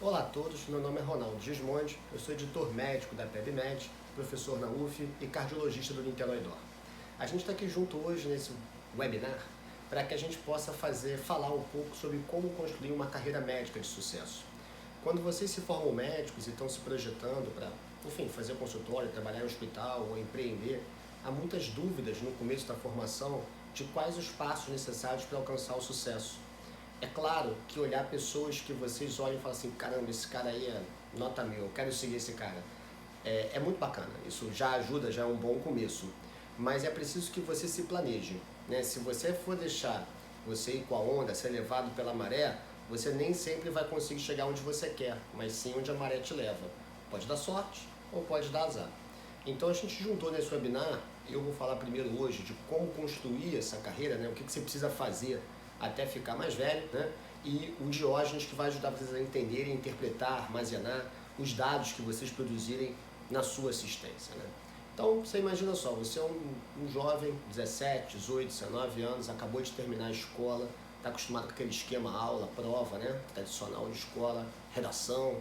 Olá a todos, meu nome é Ronaldo Gismondi, eu sou editor médico da PebMed, professor na UF e cardiologista do Niterói Dor. A gente está aqui junto hoje nesse webinar para que a gente possa falar um pouco sobre como construir uma carreira médica de sucesso. Quando vocês se formam médicos e estão se projetando para, fazer consultório, trabalhar em hospital ou empreender, há muitas dúvidas no começo da formação de quais os passos necessários para alcançar o sucesso. É claro que olhar pessoas que vocês olham e falam assim, caramba, esse cara aí é nota 1000, eu quero seguir esse cara. É muito bacana, isso já ajuda, já é um bom começo. Mas é preciso que você se planeje, né? Se você for deixar você ir com a onda, ser levado pela maré, você nem sempre vai conseguir chegar onde você quer, mas sim onde a maré te leva. Pode dar sorte ou pode dar azar. Então a gente juntou nesse webinar, eu vou falar primeiro hoje de como construir essa carreira, né? O que você precisa fazer até ficar mais velho, né? E o Diógenes que vai ajudar vocês a entenderem, interpretar, armazenar os dados que vocês produzirem na sua assistência, né? Então, você imagina só, você é um jovem, 17, 18, 19 anos, acabou de terminar a escola, está acostumado com aquele esquema aula, prova, né? Tradicional de escola, redação.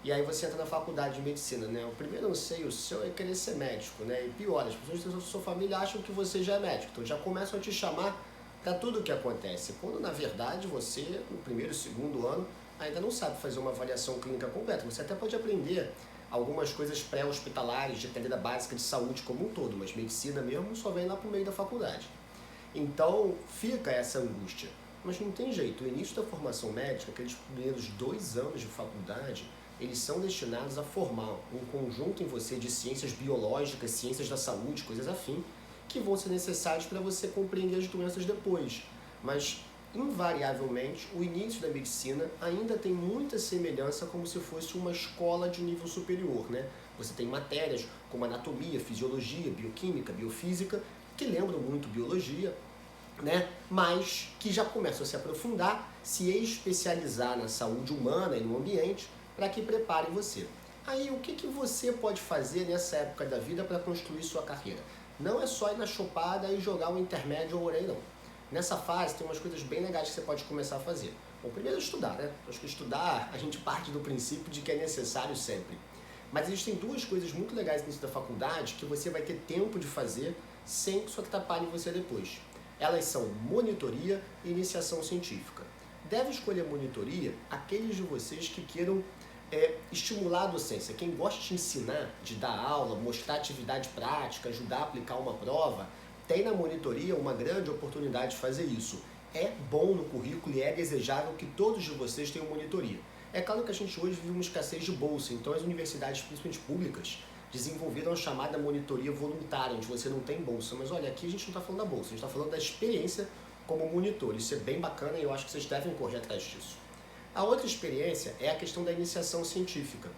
E aí você entra na faculdade de medicina, né? O primeiro anseio seu é querer ser médico, né? E pior, as pessoas da sua família acham que você já é médico, então já começam a te chamar para tudo o que acontece, quando na verdade você, no primeiro e segundo ano, ainda não sabe fazer uma avaliação clínica completa. Você até pode aprender algumas coisas pré-hospitalares, de carreira básica de saúde como um todo, mas medicina mesmo só vem lá pro meio da faculdade. Então fica essa angústia. Mas não tem jeito, o início da formação médica, aqueles primeiros 2 anos de faculdade, eles são destinados a formar um conjunto em você de ciências biológicas, ciências da saúde, coisas afim, que vão ser necessários para você compreender as doenças depois. Mas, invariavelmente, o início da medicina ainda tem muita semelhança como se fosse uma escola de nível superior, né? Você tem matérias como anatomia, fisiologia, bioquímica, biofísica, que lembram muito biologia, né? Mas que já começam a se aprofundar, se especializar na saúde humana e no ambiente, para que preparem você. Aí, o que você pode fazer nessa época da vida para construir sua carreira? Não é só ir na chopada e jogar um intermédio ou orelha, não. Nessa fase tem umas coisas bem legais que você pode começar a fazer. Bom, primeiro estudar, né? Acho que estudar, a gente parte do princípio de que é necessário sempre. Mas existem 2 coisas muito legais no início da faculdade que você vai ter tempo de fazer sem que isso atrapalhe você depois. Elas são monitoria e iniciação científica. Deve escolher monitoria aqueles de vocês que queiram estimular a docência. Quem gosta de ensinar, de dar aula, mostrar atividade prática, ajudar a aplicar uma prova, tem na monitoria uma grande oportunidade de fazer isso. É bom no currículo e é desejável que todos de vocês tenham monitoria. É claro que a gente hoje vive uma escassez de bolsa, então as universidades, principalmente públicas, desenvolveram a chamada monitoria voluntária, onde você não tem bolsa. Mas olha, aqui a gente não está falando da bolsa, a gente está falando da experiência como monitor. Isso é bem bacana e eu acho que vocês devem correr atrás disso. A outra experiência é a questão da iniciação científica.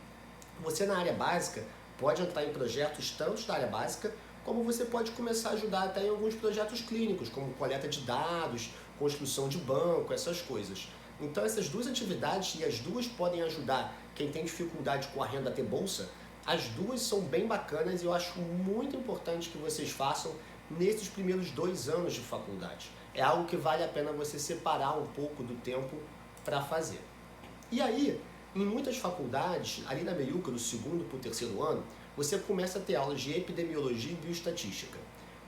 Você na área básica pode entrar em projetos tanto da área básica, como você pode começar a ajudar até em alguns projetos clínicos, como coleta de dados, construção de banco, essas coisas. Então essas 2 atividades, e as 2 podem ajudar quem tem dificuldade com a renda a ter bolsa, as 2 são bem bacanas e eu acho muito importante que vocês façam nesses primeiros 2 anos de faculdade. É algo que vale a pena você separar um pouco do tempo para fazer. E aí, em muitas faculdades, ali na meiuca, do 2º para o 3º ano, você começa a ter aulas de epidemiologia e bioestatística.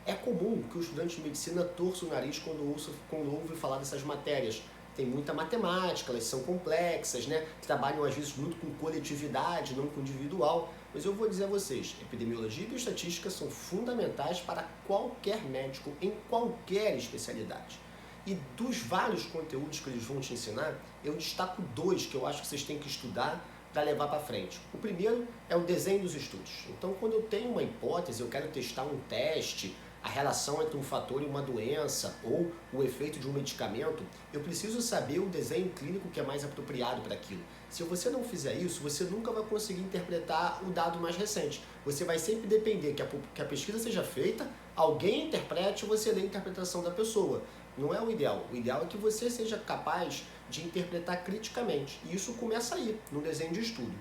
É comum que o estudante de medicina torça o nariz quando ouve falar dessas matérias. Tem muita matemática, elas são complexas, né? Trabalham às vezes muito com coletividade, não com individual. Mas eu vou dizer a vocês, epidemiologia e bioestatística são fundamentais para qualquer médico em qualquer especialidade. E dos vários conteúdos que eles vão te ensinar, eu destaco 2 que eu acho que vocês têm que estudar para levar para frente. O primeiro é o desenho dos estudos. Então, quando eu tenho uma hipótese, eu quero testar um teste, a relação entre um fator e uma doença ou o efeito de um medicamento, eu preciso saber o desenho clínico que é mais apropriado para aquilo. Se você não fizer isso, você nunca vai conseguir interpretar o dado mais recente. Você vai sempre depender que a pesquisa seja feita, alguém interprete e você lê a interpretação da pessoa. Não é o ideal. O ideal é que você seja capaz de interpretar criticamente. E isso começa aí, no desenho de estudo.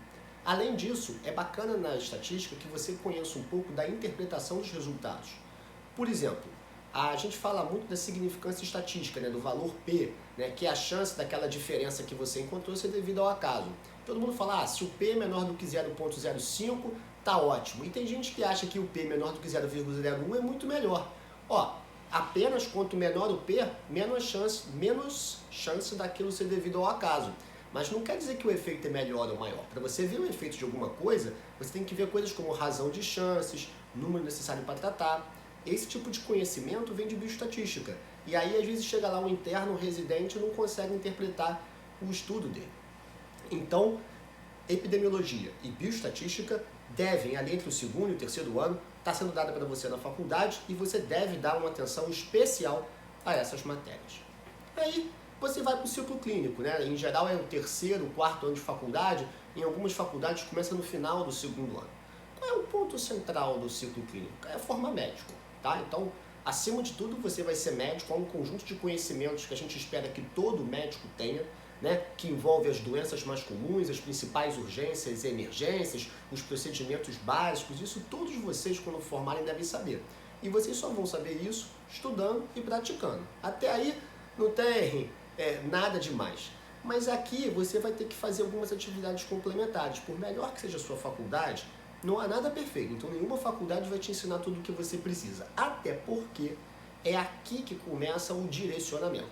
Além disso, é bacana na estatística que você conheça um pouco da interpretação dos resultados. Por exemplo, a gente fala muito da significância estatística, né, do valor P, né, que é a chance daquela diferença que você encontrou ser devido ao acaso. Todo mundo fala, se o P é menor do que 0,05, tá ótimo. E tem gente que acha que o P menor do que 0,01 é muito melhor. Apenas quanto menor o P, menos chance daquilo ser devido ao acaso. Mas não quer dizer que o efeito é melhor ou maior. Para você ver o efeito de alguma coisa, você tem que ver coisas como razão de chances, número necessário para tratar. Esse tipo de conhecimento vem de bioestatística. E aí, às vezes, chega lá um interno, um residente, e não consegue interpretar o estudo dele. Então, epidemiologia e bioestatística devem, ali entre o segundo e o terceiro ano, estar sendo dada para você na faculdade e você deve dar uma atenção especial a essas matérias. Aí, você vai para o ciclo clínico, né? Em geral é o terceiro, quarto ano de faculdade, em algumas faculdades começa no final do segundo ano. Qual é o ponto central do ciclo clínico? É formar médico, tá? Então, acima de tudo, você vai ser médico, há um conjunto de conhecimentos que a gente espera que todo médico tenha, né? Que envolve as doenças mais comuns, as principais urgências e emergências, os procedimentos básicos, isso todos vocês, quando formarem, devem saber. E vocês só vão saber isso estudando e praticando. Até aí, não tem nada demais. Mas aqui você vai ter que fazer algumas atividades complementares. Por melhor que seja a sua faculdade, não há nada perfeito. Então nenhuma faculdade vai te ensinar tudo o que você precisa. Até porque é aqui que começa o direcionamento.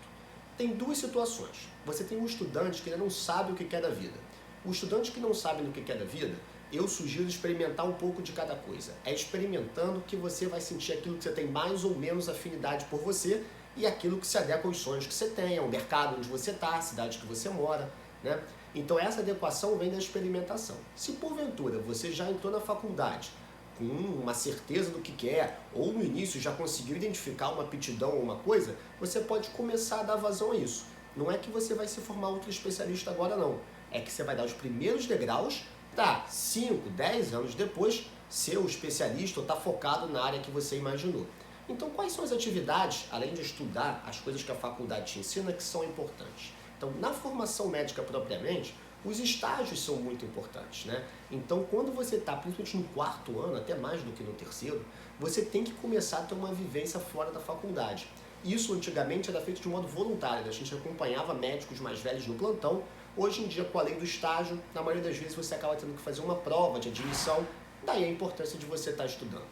Tem duas situações. Você tem um estudante que ainda não sabe o que quer da vida. O estudante que não sabe o que quer da vida, eu sugiro experimentar um pouco de cada coisa. É experimentando que você vai sentir aquilo que você tem mais ou menos afinidade por você e aquilo que se adequa aos sonhos que você tem, ao mercado onde você está, a cidade que você mora, né? Então essa adequação vem da experimentação. Se porventura você já entrou na faculdade com uma certeza do que quer, ou no início já conseguiu identificar uma aptidão ou uma coisa, você pode começar a dar vazão a isso. Não é que você vai se formar outro especialista agora não, é que você vai dar os primeiros degraus para 5, 10 anos depois ser o especialista ou estar focado na área que você imaginou. Então, quais são as atividades, além de estudar as coisas que a faculdade te ensina, que são importantes? Então, na formação médica propriamente, os estágios são muito importantes, né? Então, quando você está, principalmente no quarto ano, até mais do que no terceiro, você tem que começar a ter uma vivência fora da faculdade. Isso, antigamente, era feito de modo voluntário, a gente acompanhava médicos mais velhos no plantão. Hoje em dia, com a lei do estágio, na maioria das vezes você acaba tendo que fazer uma prova de admissão, daí a importância de você estar estudando.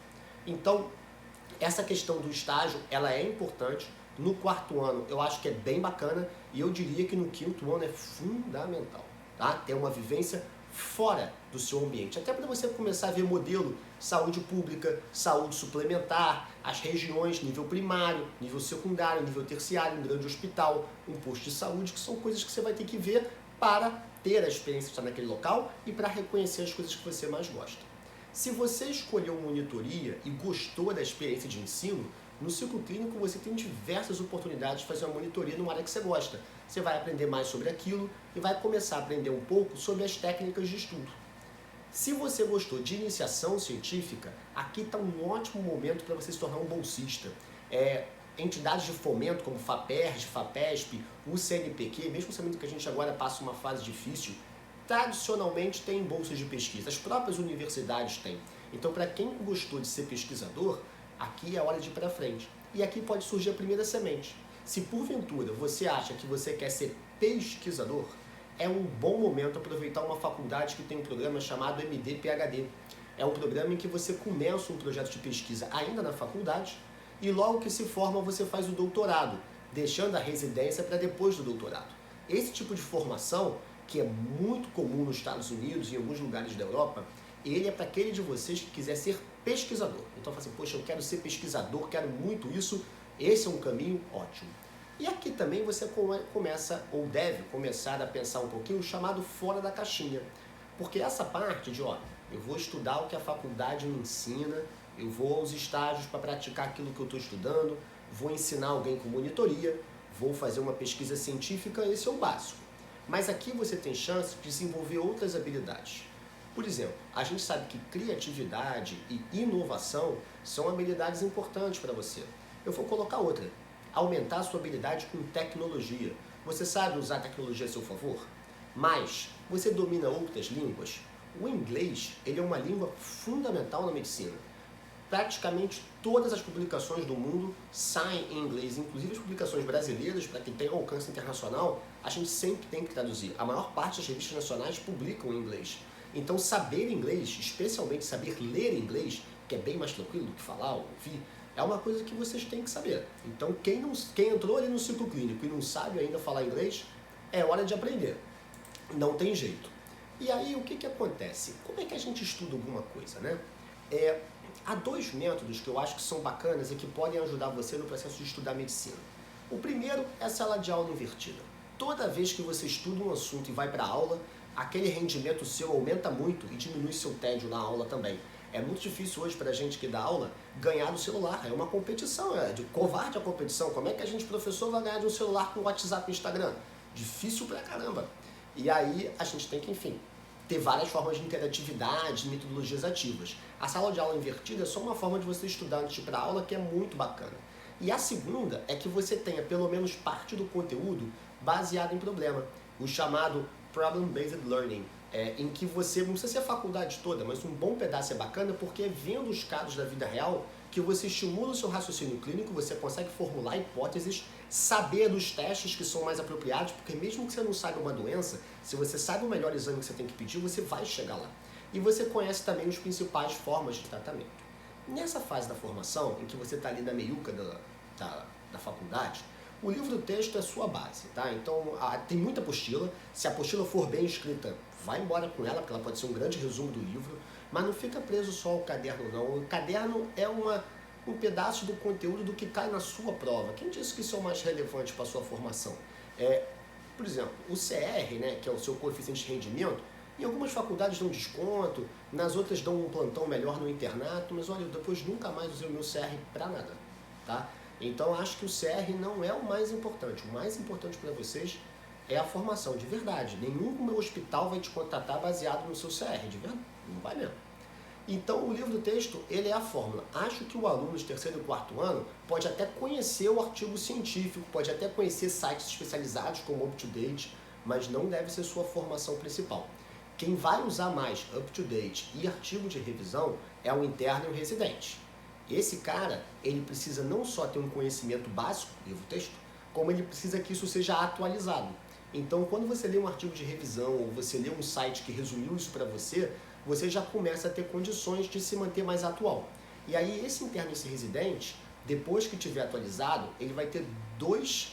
Então, essa questão do estágio, ela é importante. No quarto ano, eu acho que é bem bacana e eu diria que no quinto ano é fundamental, tá? Ter uma vivência fora do seu ambiente, até para você começar a ver modelo saúde pública, saúde suplementar, as regiões, nível primário, nível secundário, nível terciário, um grande hospital, um posto de saúde, que são coisas que você vai ter que ver para ter a experiência de estar naquele local e para reconhecer as coisas que você mais gosta. Se você escolheu monitoria e gostou da experiência de ensino, no ciclo clínico você tem diversas oportunidades de fazer uma monitoria numa área que você gosta. Você vai aprender mais sobre aquilo e vai começar a aprender um pouco sobre as técnicas de estudo. Se você gostou de iniciação científica, aqui está um ótimo momento para você se tornar um bolsista. Entidades de fomento como FAPERJ, FAPESP, o CNPq, mesmo sabendo que a gente agora passa uma fase difícil, tradicionalmente tem bolsas de pesquisa, as próprias universidades têm. Então, para quem gostou de ser pesquisador, aqui é a hora de ir para frente. E aqui pode surgir a primeira semente. Se porventura você acha que você quer ser pesquisador, é um bom momento aproveitar uma faculdade que tem um programa chamado MD-PhD. É um programa em que você começa um projeto de pesquisa ainda na faculdade e logo que se forma você faz o doutorado, deixando a residência para depois do doutorado. Esse tipo de formação, que é muito comum nos Estados Unidos e em alguns lugares da Europa, ele é para aquele de vocês que quiser ser pesquisador. Então fala assim, poxa, eu quero ser pesquisador, quero muito isso, esse é um caminho ótimo. E aqui também você começa, ou deve começar a pensar um pouquinho, chamado fora da caixinha. Porque essa parte de, eu vou estudar o que a faculdade me ensina, eu vou aos estágios para praticar aquilo que eu estou estudando, vou ensinar alguém com monitoria, vou fazer uma pesquisa científica, esse é o básico. Mas aqui você tem chance de desenvolver outras habilidades. Por exemplo, a gente sabe que criatividade e inovação são habilidades importantes para você. Eu vou colocar outra. Aumentar a sua habilidade com tecnologia. Você sabe usar a tecnologia a seu favor? Mas você domina outras línguas? O inglês, ele é uma língua fundamental na medicina. Praticamente todas as publicações do mundo saem em inglês, inclusive as publicações brasileiras, para quem tem alcance internacional, a gente sempre tem que traduzir. A maior parte das revistas nacionais publicam em inglês. Então saber inglês, especialmente saber ler inglês, que é bem mais tranquilo do que falar ou ouvir, é uma coisa que vocês têm que saber. Então quem entrou ali no ciclo clínico e não sabe ainda falar inglês, é hora de aprender. Não tem jeito. E aí o que acontece? Como é que a gente estuda alguma coisa, né? Há dois métodos que eu acho que são bacanas e que podem ajudar você no processo de estudar medicina. O primeiro é a sala de aula invertida. Toda vez que você estuda um assunto e vai para a aula, aquele rendimento seu aumenta muito e diminui seu tédio na aula também. É muito difícil hoje para a gente que dá aula ganhar do celular. É uma competição, é de covarde a competição. Como é que a gente, professor, vai ganhar de um celular com WhatsApp e Instagram? Difícil pra caramba. E aí a gente tem que, enfim, ter várias formas de interatividade, metodologias ativas. A sala de aula invertida é só uma forma de você estudar antes de ir para a aula que é muito bacana. E a segunda é que você tenha pelo menos parte do conteúdo baseado em problema, o chamado Problem-Based Learning, em que você, não precisa ser a faculdade toda, mas um bom pedaço é bacana porque é vendo os casos da vida real que você estimula o seu raciocínio clínico, você consegue formular hipóteses, saber dos testes que são mais apropriados, porque mesmo que você não saiba uma doença, se você sabe o melhor exame que você tem que pedir, você vai chegar lá. E você conhece também as principais formas de tratamento. Nessa fase da formação, em que você está ali na meiuca da faculdade, o livro-texto é a sua base, tá? Então, tem muita apostila. Se a apostila for bem escrita, vai embora com ela, porque ela pode ser um grande resumo do livro, mas não fica preso só ao caderno, não. O caderno é um pedaço do conteúdo do que cai na sua prova. Quem disse que isso é o mais relevante para a sua formação? Por exemplo, o CR, né, que é o seu coeficiente de rendimento, em algumas faculdades dão desconto, nas outras dão um plantão melhor no internato, mas olha, eu depois nunca mais usei o meu CR para nada, tá? Então acho que o CR não é o mais importante. O mais importante para vocês é a formação, de verdade. Nenhum hospital vai te contratar baseado no seu CR, de verdade. Não vai mesmo. Então o livro-texto, ele é a fórmula. Acho que o aluno de terceiro e quarto ano pode até conhecer o artigo científico, pode até conhecer sites especializados como UpToDate, mas não deve ser sua formação principal. Quem vai usar mais UpToDate e artigo de revisão é o interno e o residente. Esse cara, ele precisa não só ter um conhecimento básico, livro-texto, como ele precisa que isso seja atualizado. Então, quando você lê um artigo de revisão ou você lê um site que resumiu isso para você, você já começa a ter condições de se manter mais atual. E aí, esse interno e esse residente, depois que tiver atualizado, ele vai ter dois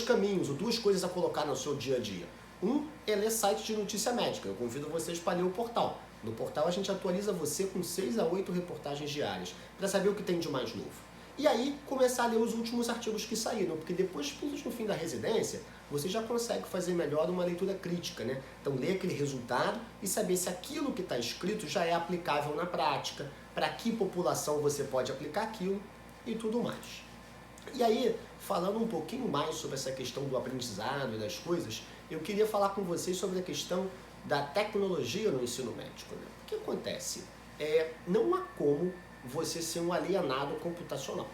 caminhos, ou duas coisas a colocar no seu dia a dia. Um é ler site de notícia médica. Eu convido vocês para ler o portal. No portal a gente atualiza você com 6 a 8 reportagens diárias, para saber o que tem de mais novo. E aí começar a ler os últimos artigos que saíram, porque depois, no fim da residência, você já consegue fazer melhor uma leitura crítica, né? Então ler aquele resultado e saber se aquilo que está escrito já é aplicável na prática, para que população você pode aplicar aquilo e tudo mais. E aí, falando um pouquinho mais sobre essa questão do aprendizado e das coisas, eu queria falar com vocês sobre a questão da tecnologia no ensino médico, né? O que acontece? Não há como você ser um alienado computacional.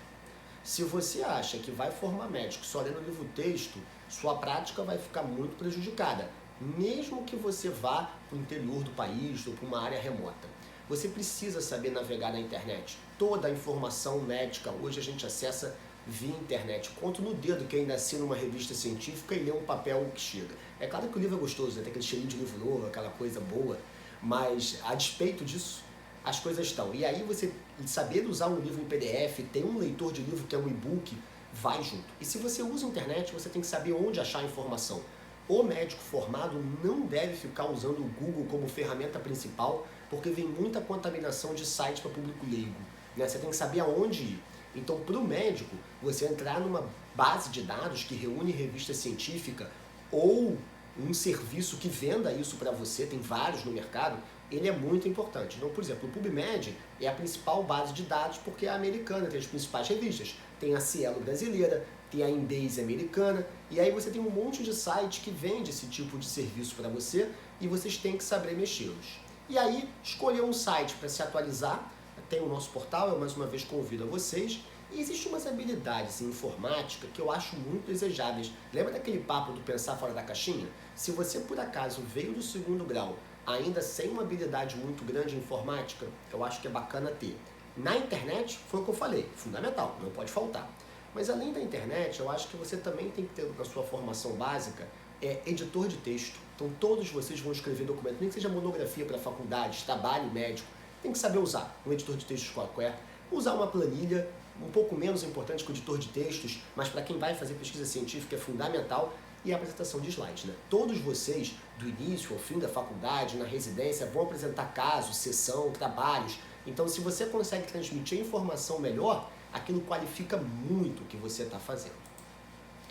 Se você acha que vai formar médico só lendo livro-texto, sua prática vai ficar muito prejudicada, mesmo que você vá para o interior do país ou para uma área remota. Você precisa saber navegar na internet. Toda a informação médica hoje a gente acessa via internet. Conto no dedo que ainda assina uma revista científica e lê um papel que chega. É claro que o livro é gostoso, né? Tem aquele cheirinho de livro novo, aquela coisa boa, mas a despeito disso, as coisas estão. E aí você saber usar um livro em PDF, ter um leitor de livro que é um e-book, vai junto. E se você usa a internet, você tem que saber onde achar a informação. O médico formado não deve ficar usando o Google como ferramenta principal, porque vem muita contaminação de sites para público leigo, né? Você tem que saber aonde ir. Então, para o médico, você entrar numa base de dados que reúne revista científica ou um serviço que venda isso para você, tem vários no mercado, ele é muito importante. Então, por exemplo, o PubMed é a principal base de dados porque é americana, tem as principais revistas. Tem a Cielo brasileira, tem a Embase americana, e aí você tem um monte de site que vende esse tipo de serviço para você e vocês têm que saber mexê-los. E aí, escolher um site para se atualizar, tem o nosso portal, eu mais uma vez convido a vocês. E existem umas habilidades em informática que eu acho muito desejáveis. Lembra daquele papo do pensar fora da caixinha? Se você por acaso veio do segundo grau ainda sem uma habilidade muito grande em informática, eu acho que é bacana ter. Na internet, foi o que eu falei, fundamental, não pode faltar. Mas além da internet, eu acho que você também tem que ter na sua formação básica editor de texto. Então todos vocês vão escrever documento, nem que seja monografia para faculdades, trabalho médico, tem que saber usar um editor de textos qualquer, usar uma planilha, um pouco menos importante que o editor de textos, mas para quem vai fazer pesquisa científica é fundamental, e a apresentação de slides, né? Todos vocês, do início ao fim da faculdade, na residência, vão apresentar casos, sessão, trabalhos. Então, se você consegue transmitir a informação melhor, aquilo qualifica muito o que você está fazendo.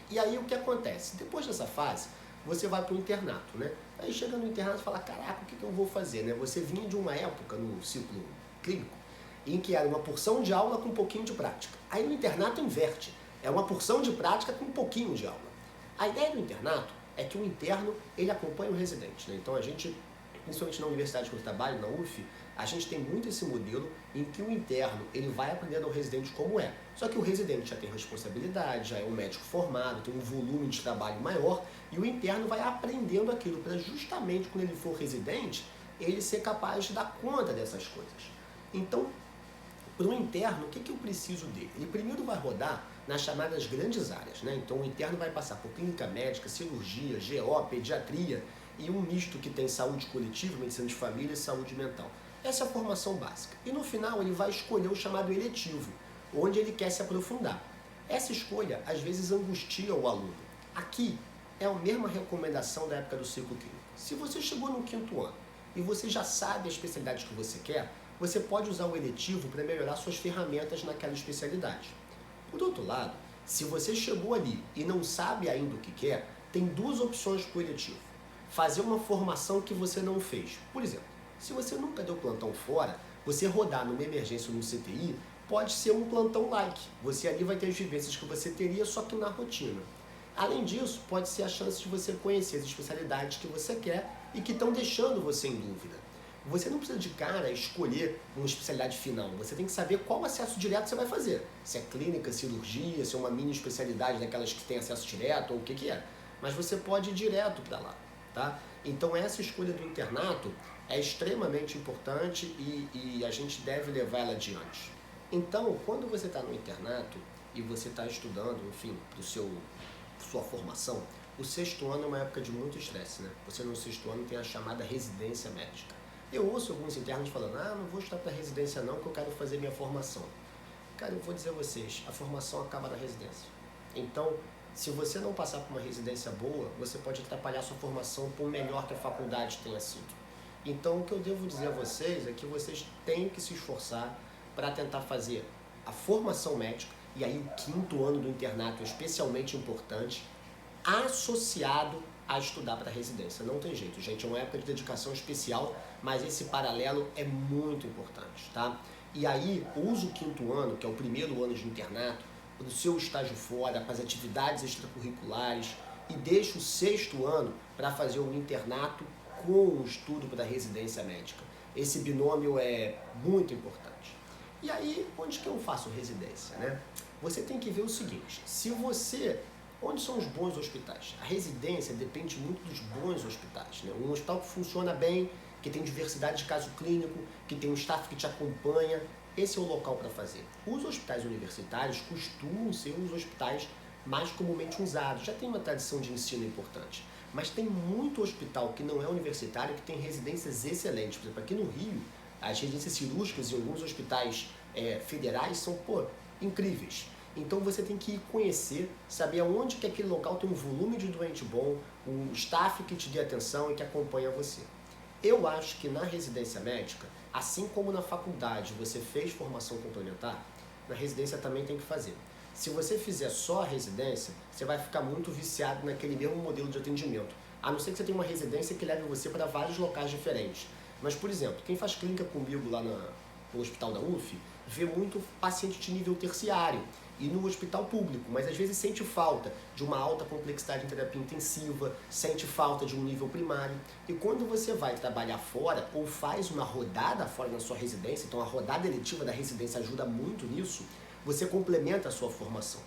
E aí, o que acontece? Depois dessa fase, você vai para o internato, né? Aí chega no internato e fala, caraca, o que eu vou fazer, né? Você vinha de uma época no ciclo clínico em que era uma porção de aula com um pouquinho de prática. Aí no internato inverte, é uma porção de prática com um pouquinho de aula. A ideia do internato é que o interno, ele acompanha o residente, né? Então a gente, principalmente na universidade que eu trabalho, na UF, a gente tem muito esse modelo em que o interno, ele vai aprendendo ao residente como é. Só que o residente já tem responsabilidade, já é um médico formado, tem um volume de trabalho maior, e o interno vai aprendendo aquilo para justamente quando ele for residente, ele ser capaz de dar conta dessas coisas. Então, para o interno, o que eu preciso dele? Ele primeiro vai rodar nas chamadas grandes áreas, né? Então o interno vai passar por clínica médica, cirurgia, GO, pediatria e um misto que tem saúde coletiva, medicina de família e saúde mental. Essa é a formação básica. E no final ele vai escolher o chamado eletivo, onde ele quer se aprofundar. Essa escolha às vezes angustia o aluno. Aqui é a mesma recomendação da época do ciclo clínico. Se você chegou no 5º ano e você já sabe a especialidade que você quer, você pode usar o eletivo para melhorar suas ferramentas naquela especialidade. Por outro lado, se você chegou ali e não sabe ainda o que quer, tem duas opções para o eletivo. Fazer uma formação que você não fez. Por exemplo, se você nunca deu plantão fora, você rodar numa emergência ou num CTI pode ser um plantão like. Você ali vai ter as vivências que você teria, só que na rotina. Além disso, pode ser a chance de você conhecer as especialidades que você quer e que estão deixando você em dúvida. Você não precisa de cara escolher uma especialidade final, você tem que saber qual acesso direto você vai fazer. Se é clínica, cirurgia, se é uma mini especialidade daquelas que tem acesso direto ou o que é. Mas você pode ir direto para lá, tá? Então essa escolha do internato é extremamente importante e a gente deve levar ela adiante. Então, quando você está no internato e você está estudando, enfim, sua formação, o 6º ano é uma época de muito estresse, né? Você no 6º ano tem a chamada residência médica. Eu ouço alguns internos falando, não vou estudar para residência não, que eu quero fazer minha formação. Cara, eu vou dizer a vocês, a formação acaba na residência. Então, se você não passar por uma residência boa, você pode atrapalhar a sua formação por melhor que a faculdade tenha sido. Então, o que eu devo dizer a vocês é que vocês têm que se esforçar para tentar fazer a formação médica, e aí o 5º ano do internato é especialmente importante, associado a estudar para residência. Não tem jeito, gente, é uma época de dedicação especial, mas esse paralelo é muito importante, tá? E aí, use o 5º ano, que é o primeiro ano de internato, do seu estágio fora, para as atividades extracurriculares, e deixe o 6º ano para fazer o internato com o estudo para a residência médica. Esse binômio é muito importante. E aí, onde que eu faço residência, né? Você tem que ver o seguinte, onde são os bons hospitais? A residência depende muito dos bons hospitais, né? Um hospital que funciona bem, que tem diversidade de caso clínico, que tem um staff que te acompanha, esse é o local para fazer. Os hospitais universitários costumam ser os hospitais mais comumente usados, já tem uma tradição de ensino importante, mas tem muito hospital que não é universitário que tem residências excelentes. Por exemplo, aqui no Rio, as residências cirúrgicas em alguns hospitais federais são, incríveis. Então você tem que ir conhecer, saber aonde que aquele local tem um volume de doente bom, um staff que te dê atenção e que acompanha você. Eu acho que na residência médica, assim como na faculdade você fez formação complementar, na residência também tem que fazer. Se você fizer só a residência, você vai ficar muito viciado naquele mesmo modelo de atendimento. A não ser que você tenha uma residência que leve você para vários locais diferentes. Mas, por exemplo, quem faz clínica comigo lá no hospital da UF, vê muito paciente de nível terciário e no hospital público, mas às vezes sente falta de uma alta complexidade em terapia intensiva, sente falta de um nível primário. E quando você vai trabalhar fora ou faz uma rodada fora na sua residência, então a rodada eletiva da residência ajuda muito nisso, você complementa a sua formação.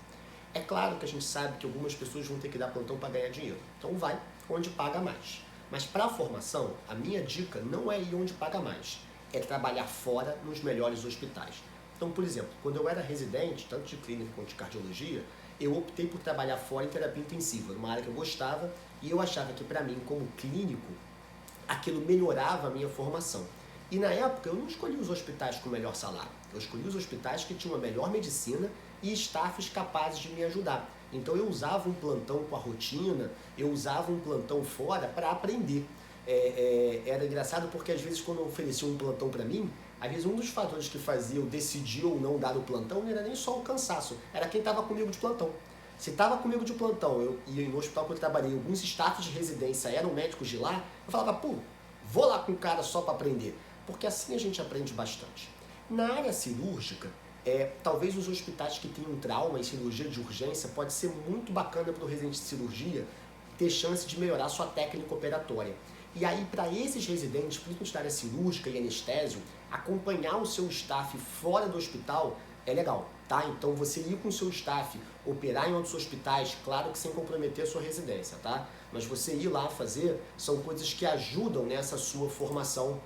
É claro que a gente sabe que algumas pessoas vão ter que dar plantão para ganhar dinheiro, então vai onde paga mais. Mas para a formação, a minha dica não é ir onde paga mais, é trabalhar fora nos melhores hospitais. Então, por exemplo, quando eu era residente, tanto de clínica quanto de cardiologia, eu optei por trabalhar fora em terapia intensiva, numa área que eu gostava, e eu achava que para mim, como clínico, aquilo melhorava a minha formação. E na época eu não escolhi os hospitais com o melhor salário, eu escolhi os hospitais que tinham a melhor medicina e staffs capazes de me ajudar. Então eu usava um plantão com a rotina, eu usava um plantão fora para aprender. Era engraçado porque às vezes quando ofereciam um plantão para mim, às vezes um dos fatores que fazia eu decidir ou não dar o plantão não era nem só o cansaço, era quem estava comigo de plantão. Se estava comigo de plantão e no hospital que eu trabalhei, alguns staffs de residência eram médicos de lá, eu falava, pô, vou lá com o cara só para aprender, porque assim a gente aprende bastante. Na área cirúrgica, talvez os hospitais que tenham trauma em cirurgia de urgência pode ser muito bacana para o residente de cirurgia ter chance de melhorar sua técnica operatória. E aí, para esses residentes, principalmente da área cirúrgica e anestésio, acompanhar o seu staff fora do hospital é legal, tá? Então, você ir com o seu staff, operar em outros hospitais, claro que sem comprometer a sua residência, tá? Mas você ir lá fazer, são coisas que ajudam nessa sua formação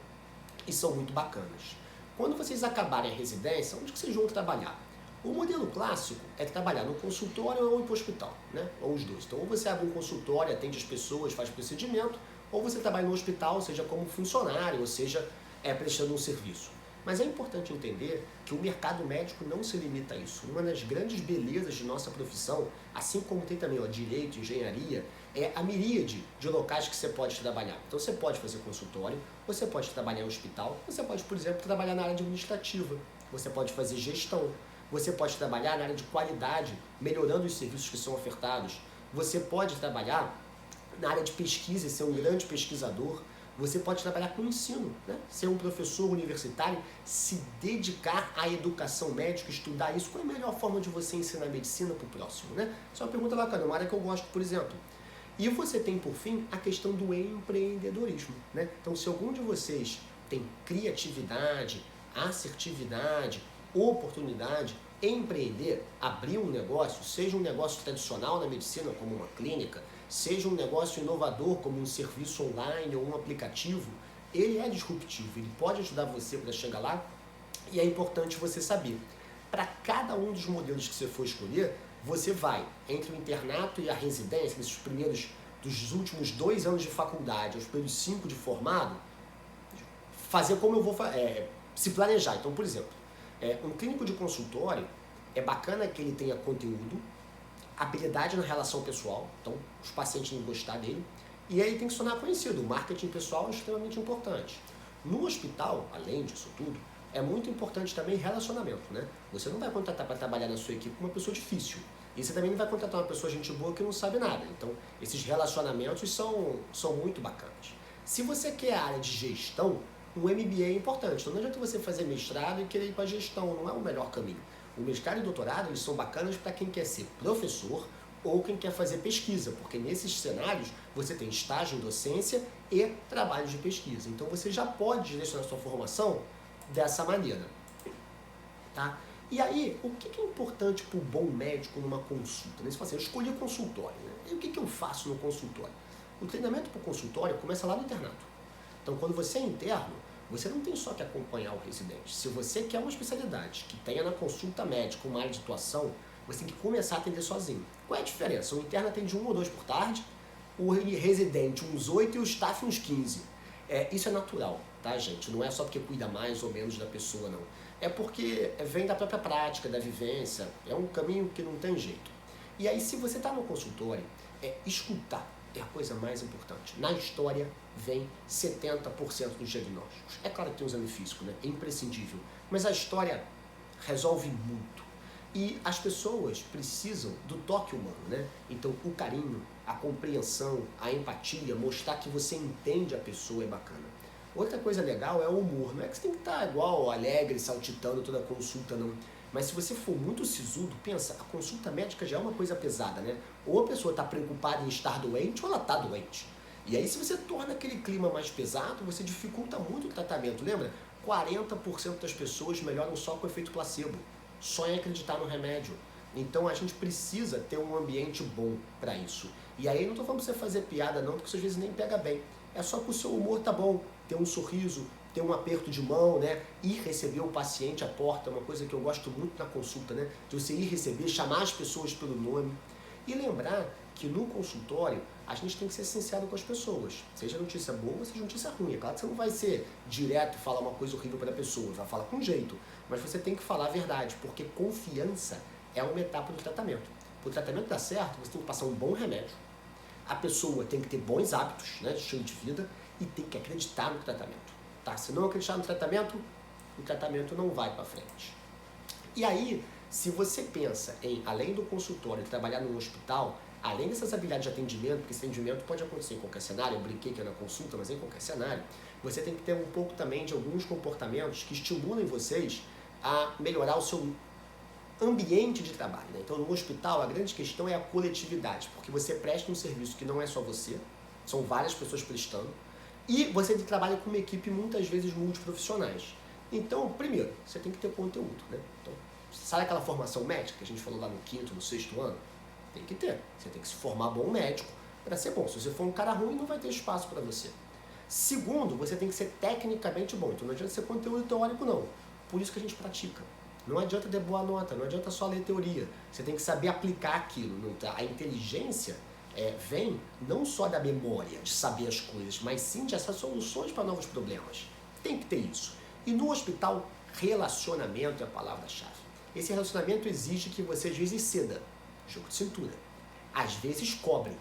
e são muito bacanas. Quando vocês acabarem a residência, onde que vocês vão trabalhar? O modelo clássico é trabalhar no consultório ou ir para o hospital, né? Ou os dois. Então, ou você abre um consultório, atende as pessoas, faz procedimento, ou você trabalha no hospital, seja como funcionário, ou seja, prestando um serviço. Mas é importante entender que o mercado médico não se limita a isso. Uma das grandes belezas de nossa profissão, assim como tem também direito, engenharia, é a miríade de locais que você pode trabalhar. Então você pode fazer consultório, você pode trabalhar em hospital, você pode, por exemplo, trabalhar na área administrativa, você pode fazer gestão, você pode trabalhar na área de qualidade, melhorando os serviços que são ofertados, você pode trabalhar na área de pesquisa e ser um grande pesquisador, você pode trabalhar com ensino, né? Ser um professor universitário, se dedicar à educação médica, estudar isso. Qual é a melhor forma de você ensinar medicina para o próximo, né? Isso é uma pergunta bacana, uma área que eu gosto, por exemplo. E você tem, por fim, a questão do empreendedorismo, né? Então, se algum de vocês tem criatividade, assertividade, oportunidade, empreender, abrir um negócio, seja um negócio tradicional na medicina, como uma clínica, seja um negócio inovador, como um serviço online ou um aplicativo, ele é disruptivo, ele pode ajudar você para chegar lá e é importante você saber. Para cada um dos modelos que você for escolher, você vai, entre o internato e a residência, dos últimos 2 anos de faculdade, aos primeiros 5 de formado, fazer como eu vou se planejar. Então, por exemplo, um clínico de consultório, é bacana que ele tenha conteúdo, habilidade na relação pessoal, então os pacientes têm que gostar dele, e aí tem que se tornar conhecido. O marketing pessoal é extremamente importante. No hospital, além disso tudo, é muito importante também relacionamento, né? Você não vai contratar para trabalhar na sua equipe uma pessoa difícil, e você também não vai contratar uma pessoa gente boa que não sabe nada. Então, esses relacionamentos são muito bacanas. Se você quer a área de gestão, um MBA é importante. Então, não adianta você fazer mestrado e querer ir para gestão, não é o melhor caminho. O mestrado e o doutorado, eles são bacanas para quem quer ser professor ou quem quer fazer pesquisa, porque nesses cenários você tem estágio em docência e trabalho de pesquisa. Então você já pode direcionar sua formação dessa maneira, tá? E aí, o que é importante para o bom médico numa consulta? Você fala assim, eu escolhi o consultório, né? E o que eu faço no consultório? O treinamento para o consultório começa lá no internato. Então, quando você é interno, você não tem só que acompanhar o residente. Se você quer uma especialidade que tenha na consulta médica uma área de atuação, você tem que começar a atender sozinho. Qual é a diferença? O interno atende 1 ou 2 por tarde, o residente uns 8 e o staff uns 15. Isso é natural, tá, gente? Não é só porque cuida mais ou menos da pessoa, não. É porque vem da própria prática, da vivência. É um caminho que não tem jeito. E aí, se você está no consultório, escutar é a coisa mais importante. Na história, vem 70% dos diagnósticos. É claro que tem um exame físico, né? É imprescindível. Mas a história resolve muito. E as pessoas precisam do toque humano, né? Então, o carinho, a compreensão, a empatia, mostrar que você entende a pessoa é bacana. Outra coisa legal é o humor. Não é que você tem que estar igual, alegre, saltitando toda a consulta, não. Mas se você for muito sisudo, pensa, a consulta médica já é uma coisa pesada, né? Ou a pessoa está preocupada em estar doente ou ela está doente. E aí, se você torna aquele clima mais pesado, você dificulta muito o tratamento. Lembra? 40% das pessoas melhoram só com efeito placebo. Só em acreditar no remédio. Então, a gente precisa ter um ambiente bom para isso. E aí, não estou falando para você fazer piada não, porque isso às vezes nem pega bem. É só que o seu humor tá bom, ter um sorriso, ter um aperto de mão, né? Ir receber o paciente à porta, uma coisa que eu gosto muito na consulta, né? De você ir receber, chamar as pessoas pelo nome. E lembrar que no consultório a gente tem que ser sincero com as pessoas. Seja notícia boa, seja notícia ruim. É claro que você não vai ser direto e falar uma coisa horrível para a pessoa, vai falar com jeito. Mas você tem que falar a verdade, porque confiança é uma etapa do tratamento. Para o tratamento dar certo, você tem que passar um bom remédio. A pessoa tem que ter bons hábitos, né, de estilo de vida, e tem que acreditar no tratamento. Tá? Se não acreditar no tratamento, o tratamento não vai para frente. E aí, se você pensa em, além do consultório, trabalhar no hospital, além dessas habilidades de atendimento, porque esse atendimento pode acontecer em qualquer cenário, eu brinquei que é na consulta, mas em qualquer cenário, você tem que ter um pouco também de alguns comportamentos que estimulem vocês a melhorar o seu ambiente de trabalho. Né? Então, no hospital, a grande questão é a coletividade, porque você presta um serviço que não é só você, são várias pessoas prestando, e você trabalha com uma equipe muitas vezes multiprofissionais. Então, primeiro, você tem que ter conteúdo. Né? Então, sabe aquela formação médica que a gente falou lá no 5º, no 6º ano? Tem que ter. Você tem que se formar bom médico para ser bom. Se você for um cara ruim, não vai ter espaço para você. Segundo, você tem que ser tecnicamente bom. Então não adianta ser conteúdo teórico, não. Por isso que a gente pratica. Não adianta ter boa nota, não adianta só ler teoria. Você tem que saber aplicar aquilo. A inteligência vem não só da memória, de saber as coisas, mas sim de essas soluções para novos problemas. Tem que ter isso. E no hospital, relacionamento é a palavra-chave. Esse relacionamento exige que você às vezes ceda. Jogo de cintura. Às vezes cobre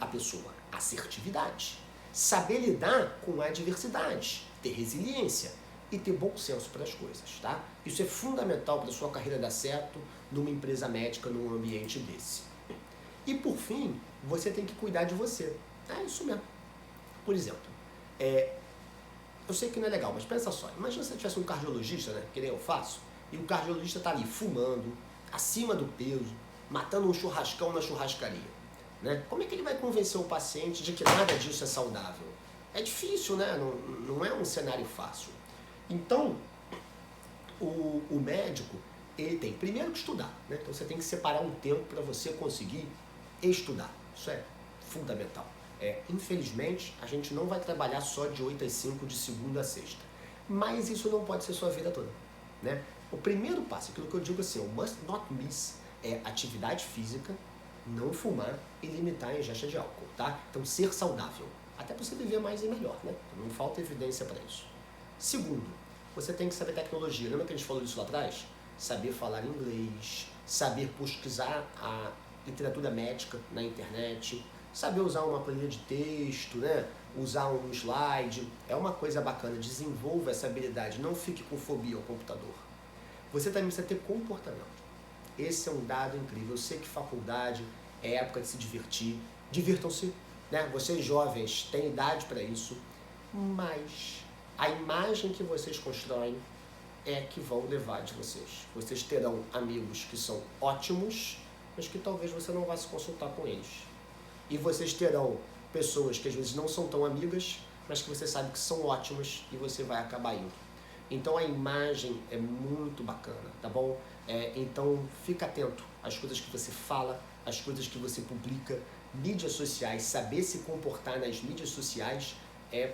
a pessoa. Assertividade. Saber lidar com a adversidade. Ter resiliência. E ter bom senso para as coisas, tá? Isso é fundamental para a sua carreira dar certo numa empresa médica, num ambiente desse. E por fim, você tem que cuidar de você. É isso mesmo. Por exemplo, eu sei que não é legal, mas pensa só. Imagina se você tivesse um cardiologista, né, que nem eu faço, e o cardiologista tá ali fumando, acima do peso, matando um churrascão na churrascaria. Né? Como é que ele vai convencer o paciente de que nada disso é saudável? É difícil, né? Não é um cenário fácil. Então, o médico, ele tem primeiro que estudar. Né? Então você tem que separar um tempo para você conseguir estudar. Isso é fundamental. Infelizmente, a gente não vai trabalhar só de 8 às 5, de segunda a sexta. Mas isso não pode ser sua vida toda. Né? O primeiro passo, aquilo que eu digo assim, o must not miss, é atividade física, não fumar e limitar a ingesta de álcool, tá? Então, ser saudável. Até para você viver mais e melhor, né? Não falta evidência para isso. Segundo, você tem que saber tecnologia. Lembra que a gente falou disso lá atrás? Saber falar inglês, saber pesquisar a literatura médica na internet, saber usar uma planilha de texto, né? Usar um slide. É uma coisa bacana, desenvolva essa habilidade, não fique com fobia ao computador. Você também precisa ter comportamento. Esse é um dado incrível. Eu sei que faculdade é época de se divertir. Divirtam-se, né? Vocês jovens têm idade para isso, mas a imagem que vocês constroem é que vão levar de vocês. Vocês terão amigos que são ótimos, mas que talvez você não vá se consultar com eles. E vocês terão pessoas que às vezes não são tão amigas, mas que você sabe que são ótimas e você vai acabar indo. Então a imagem é muito bacana, tá bom? Então fica atento às coisas que você fala, às coisas que você publica, mídias sociais, saber se comportar nas mídias sociais é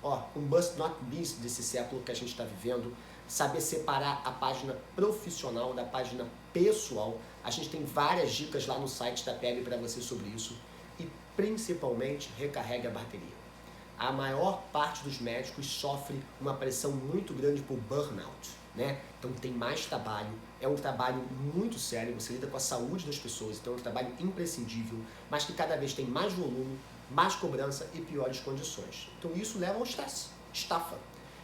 um must not miss desse século que a gente está vivendo. Saber separar a página profissional da página pessoal. A gente tem várias dicas lá no site da PEB para você sobre isso. E principalmente, recarregue a bateria. A maior parte dos médicos sofre uma pressão muito grande por burnout, né? Então tem mais trabalho, é um trabalho muito sério, você lida com a saúde das pessoas, então é um trabalho imprescindível, mas que cada vez tem mais volume, mais cobrança e piores condições. Então isso leva ao estresse, estafa.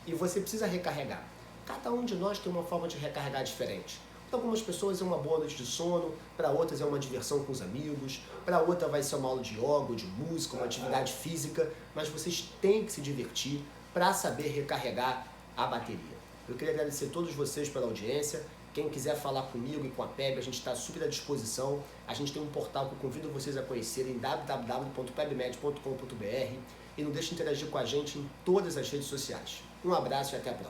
E você precisa recarregar. Cada um de nós tem uma forma de recarregar diferente. Para algumas pessoas é uma boa noite de sono, para outras é uma diversão com os amigos, para outra vai ser uma aula de yoga, de música, uma atividade física, mas vocês têm que se divertir para saber recarregar a bateria. Eu queria agradecer a todos vocês pela audiência. Quem quiser falar comigo e com a PEB, a gente está super à disposição. A gente tem um portal que eu convido vocês a conhecerem, www.pebmed.com.br, e não deixe de interagir com a gente em todas as redes sociais. Um abraço e até a próxima.